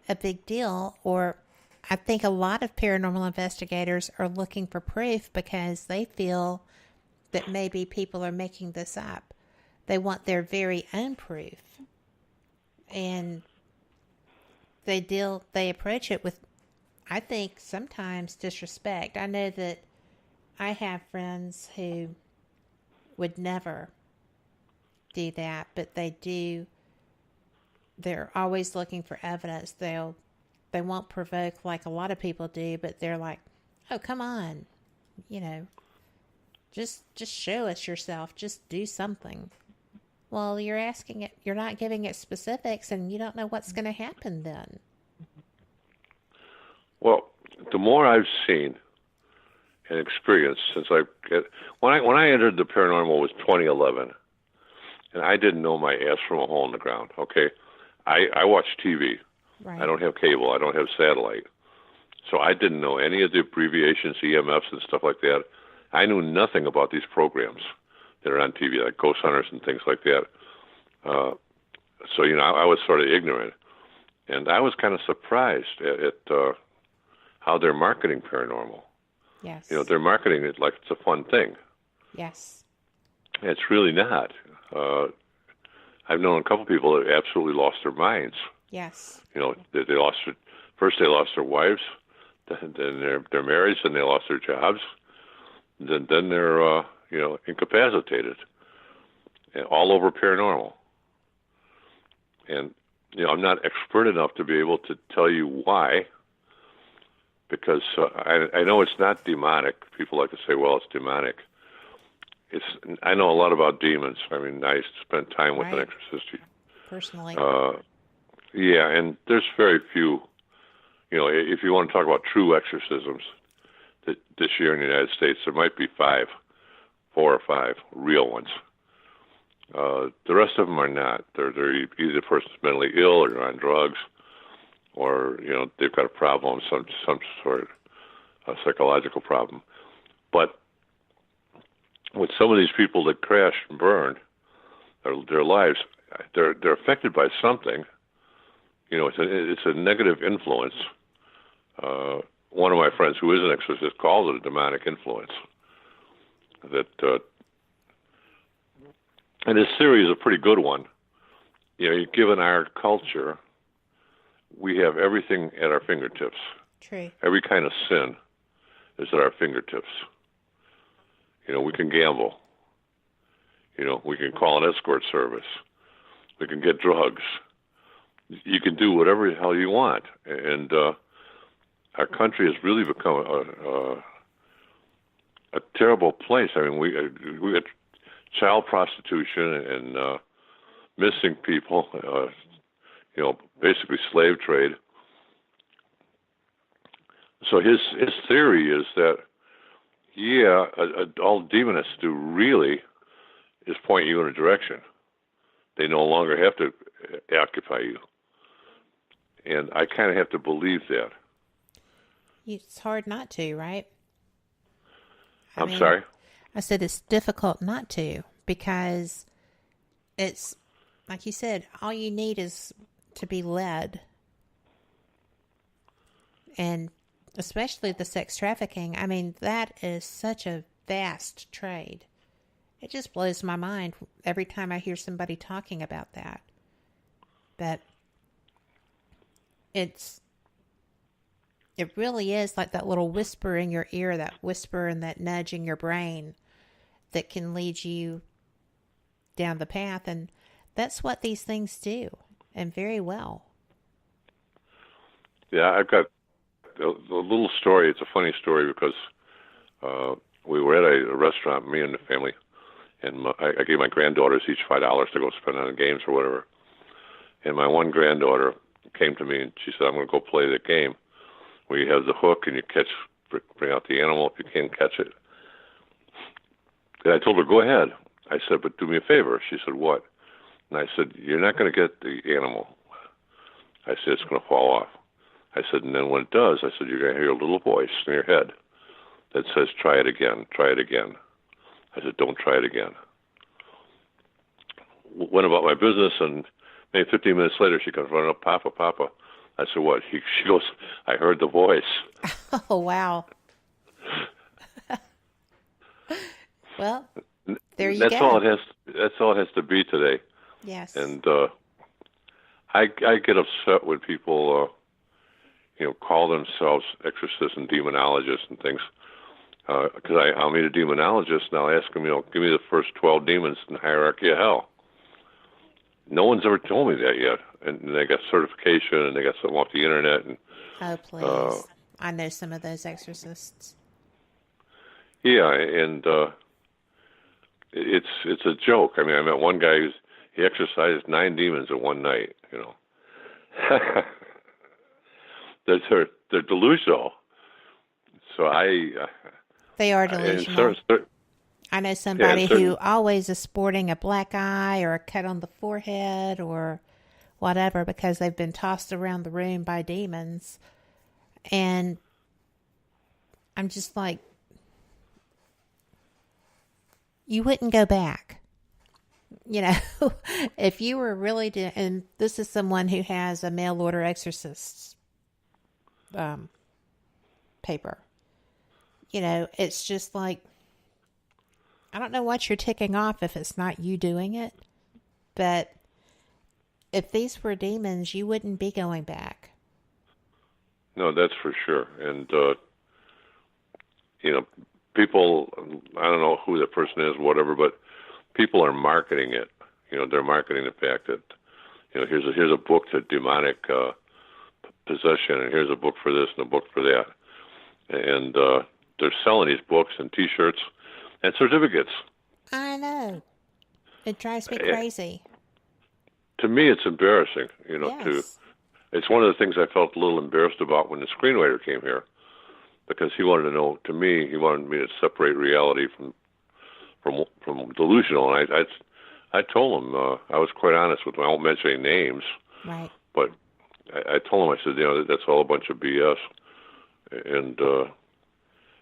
a big deal, or I think a lot of paranormal investigators are looking for proof because they feel that maybe people are making this up. They want their very own proof. And they approach it with, I think, sometimes disrespect. I know that I have friends who would never do that, but they do. They're always looking for evidence. They won't provoke like a lot of people do, but they're like, "Oh, come on, you know, just show us yourself. Just do something." Well, you're asking it. You're not giving it specifics, and you don't know what's going to happen then. Well, the more I've seen and experienced since when I entered the paranormal was 2011, and I didn't know my ass from a hole in the ground. Okay, I watch TV. Right. I don't have cable. I don't have satellite. So I didn't know any of the abbreviations, EMFs and stuff like that. I knew nothing about these programs that are on TV, like Ghost Hunters and things like that. So, I was sort of ignorant. And I was kind of surprised at how they're marketing paranormal. Yes. They're marketing it like it's a fun thing. Yes. It's really not. I've known a couple people that absolutely lost their minds. Yes. They lost they lost their wives, then their marriage, then they lost their jobs, then they're incapacitated, and all over paranormal. And I'm not expert enough to be able to tell you why, because I know it's not demonic. People like to say, "Well, it's demonic." I know a lot about demons. I mean, I spent time with an exorcist personally. Yeah, and there's very few. If you want to talk about true exorcisms, this year in the United States, there might be 4 or 5 real ones. The rest of them are not. They're either the person's mentally ill, or they're on drugs, or they've got a problem, some sort of psychological problem. But with some of these people that crashed and burned, their lives, they're affected by something. It's a negative influence. One of my friends who is an exorcist calls it a demonic influence. And his theory is a pretty good one. Given our culture, we have everything at our fingertips. True. Every kind of sin is at our fingertips. We can gamble. We can call an escort service. We can get drugs. You can do whatever the hell you want. And our country has really become a terrible place. I mean, we got child prostitution and missing people, basically slave trade. So his theory is that, all demonists do really is point you in a direction. They no longer have to occupy you. And I kind of have to believe that. It's hard not to, right? I'm sorry? I said it's difficult not to, because it's, like you said, all you need is to be led. And especially the sex trafficking, I mean, that is such a vast trade. It just blows my mind every time I hear somebody talking about that. But it really is like that little whisper in your ear, that whisper and that nudge in your brain that can lead you down the path. And that's what these things do, and very well. Yeah, I've got a little story. It's a funny story because we were at a restaurant, me and the family, and I gave my granddaughters each $5 to go spend on games or whatever. And my one granddaughter came to me and she said, "I'm going to go play the game where you have the hook and you bring out the animal if you can't catch it." And I told her, "Go ahead." I said, "But do me a favor." She said, "What?" And I said, "You're not going to get the animal." I said, "It's going to fall off." I said, "And then when it does," I said, "you're going to hear a little voice in your head that says, 'Try it again, try it again.'" I said, "Don't try it again." Went about my business, and And 15 minutes later, she comes running up, Papa, Papa. I said, what? She goes, I heard the voice. Oh, wow. Well, there you That's all go. it has. That's all it has to be today. Yes. And I get upset when people call themselves exorcists and demonologists and things. Because I'll meet a demonologist and I'll ask him, give me the first 12 demons in the hierarchy of hell. No one's ever told me that yet. And they got certification and they got something off the internet. And Oh, please. I know some of those exorcists. yeah, and it's a joke. I mean, I met one guy he exorcised 9 demons in one night. They're delusional. So They are delusional. I know somebody who always is sporting a black eye or a cut on the forehead or whatever because they've been tossed around the room by demons. And I'm just like, you wouldn't go back. If you were really and this is someone who has a mail order exorcist paper. It's just like, I don't know what you're ticking off if it's not you doing it, but if these were demons, you wouldn't be going back. No, that's for sure. And, people, I don't know who that person is, whatever, but people are marketing it. They're marketing the fact that, here's a book to demonic possession, and here's a book for this and a book for that. And they're selling these books and T-shirts and certificates. I know. It drives me crazy. To me, it's embarrassing, Yes. It's one of the things I felt a little embarrassed about when the screenwriter came here, because he wanted to know, he wanted me to separate reality from delusional. And I told him, I was quite honest with him. I won't mention any names. Right. But I told him, I said, that's all a bunch of BS. And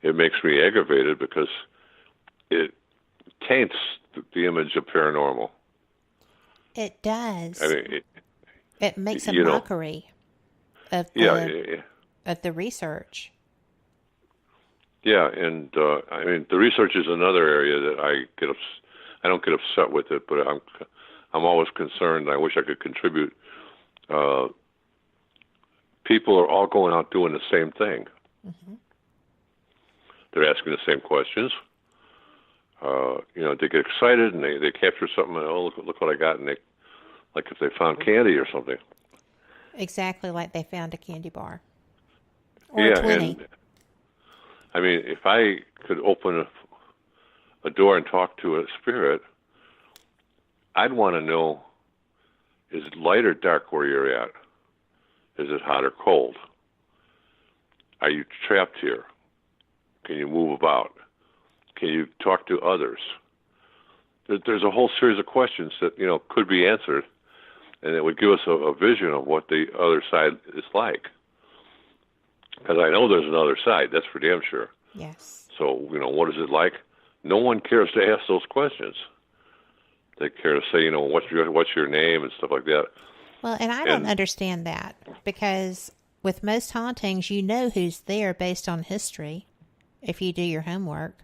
it makes me aggravated because it taints the image of paranormal. It does. I mean, it makes a mockery of the research. Yeah, and the research is another area that I don't get upset with it, but I'm always concerned. I wish I could contribute. People are all going out doing the same thing. Mm-hmm. They're asking the same questions. They get excited and they capture something. And, look what I got! And like if they found candy or something. Exactly, like they found a candy bar. Or yeah, 20. And I mean, if I could open a door and talk to a spirit, I'd want to know: is it light or dark where you're at? Is it hot or cold? Are you trapped here? Can you move about? Can you talk to others? There's a whole series of questions that could be answered, and it would give us a vision of what the other side is like. Because I know there's another side, that's for damn sure. Yes. So what is it like? No one cares to ask those questions. They care to say, what's your name and stuff like that. Well, and I don't understand that, because with most hauntings, you know who's there based on history, if you do your homework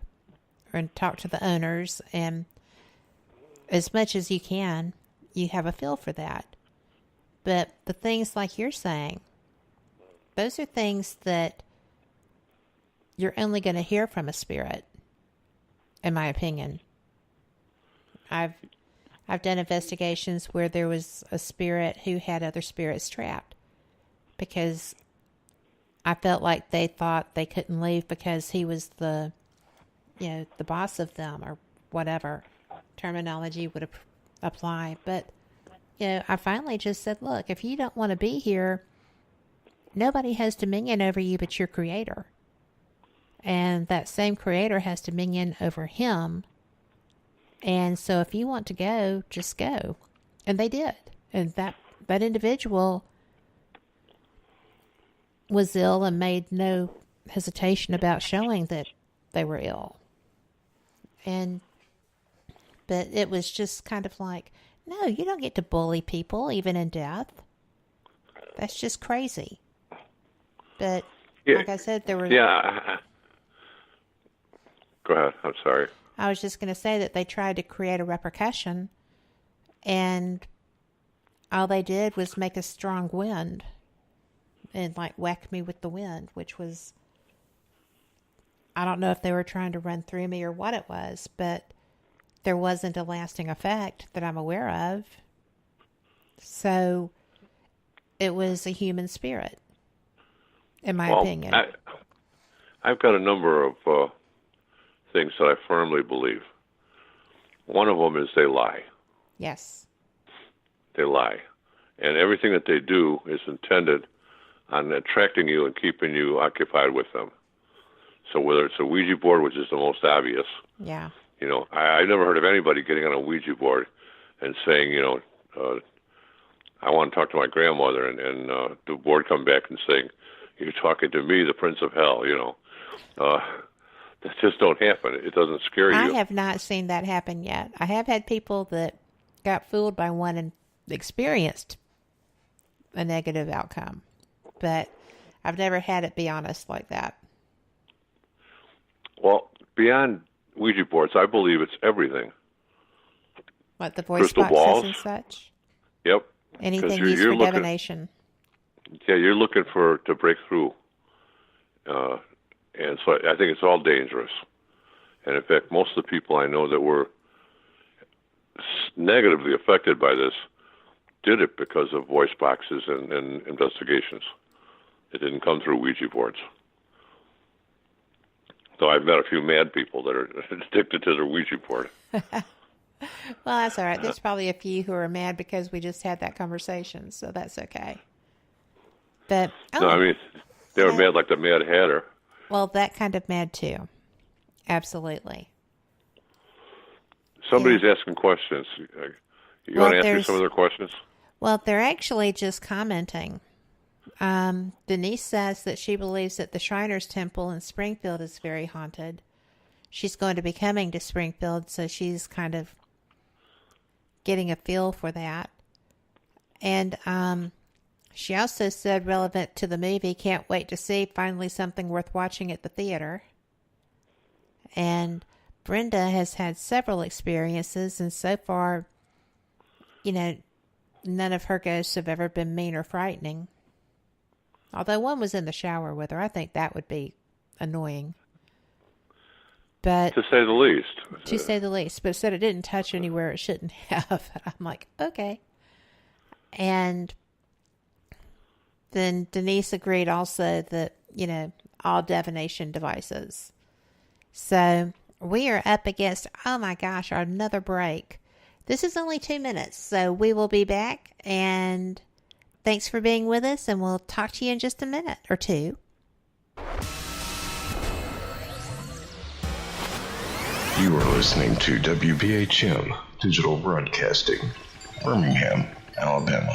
and talk to the owners, and as much as you can, you have a feel for that. But the things like you're saying, those are things that you're only going to hear from a spirit, in my opinion. I've done investigations where there was a spirit who had other spirits trapped because I felt like they thought they couldn't leave because he was the boss of them, or whatever terminology would apply. But, I finally just said, look, if you don't want to be here, nobody has dominion over you but your creator. And that same creator has dominion over him. And so if you want to go, just go. And they did. And that individual was ill and made no hesitation about showing that they were ill. But it was just kind of like, No, you don't get to bully people, even in death. That's just crazy. But Yeah, like I said, there were. yeah. Go ahead. I'm sorry. I was just going to say that they tried to create a repercussion, and all they did was make a strong wind and like whack me with the wind, which was, I don't know if they were trying to run through me or what it was, but there wasn't a lasting effect that I'm aware of. So it was a human spirit, in my Well, opinion. I've got a number of things that I firmly believe. One of them is they lie. Yes. They lie. And everything that they do is intended on attracting you and keeping you occupied with them. So whether it's a Ouija board, which is the most obvious, Yeah. I never heard of anybody getting on a Ouija board and saying, I want to talk to my grandmother, and the board come back and saying, you're talking to me, the Prince of Hell, That just don't happen. It doesn't scare I you. have not seen that happen yet. I have had people that got fooled by one and experienced a negative outcome, but I've never had it be honest like that. Well, beyond Ouija boards, I believe it's everything. Like the voice Crystal boxes balls. and such. Yep. Anything Because used you're for looking, divination. yeah, you're looking to break through, and so I think it's all dangerous. And in fact, most of the people I know that were negatively affected by this did it because of voice boxes and investigations. It didn't come through Ouija boards. So I've met a few mad people that are addicted to their Ouija board. Well, that's all right. There's probably a few who are mad because we just had that conversation, so that's okay. But, No, I mean, they were you know, mad like the Mad Hatter. well, that kind of mad too. Absolutely. Somebody's Yeah. asking questions. You Well, want to ask me there's some of their questions? Well, they're actually just commenting. Denise says that she believes that the Shriners Temple in Springfield is very haunted. She's going to be coming to Springfield, so she's kind of getting a feel for that. And she also said, relevant to the movie, can't wait to see finally something worth watching at the theater. And Brenda has had several experiences, and so far, none of her ghosts have ever been mean or frightening. Although one was in the shower with her. I think that would be annoying. But To say the least. to say the least. But said it didn't touch anywhere it shouldn't have. I'm like, okay. And then Denise agreed also that, all divination devices. So we are up against, oh my gosh, another break. This is only 2 minutes, so we will be back, and thanks for being with us, and we'll talk to you in just a minute or two. You are listening to WBHM Digital Broadcasting, Birmingham, Alabama.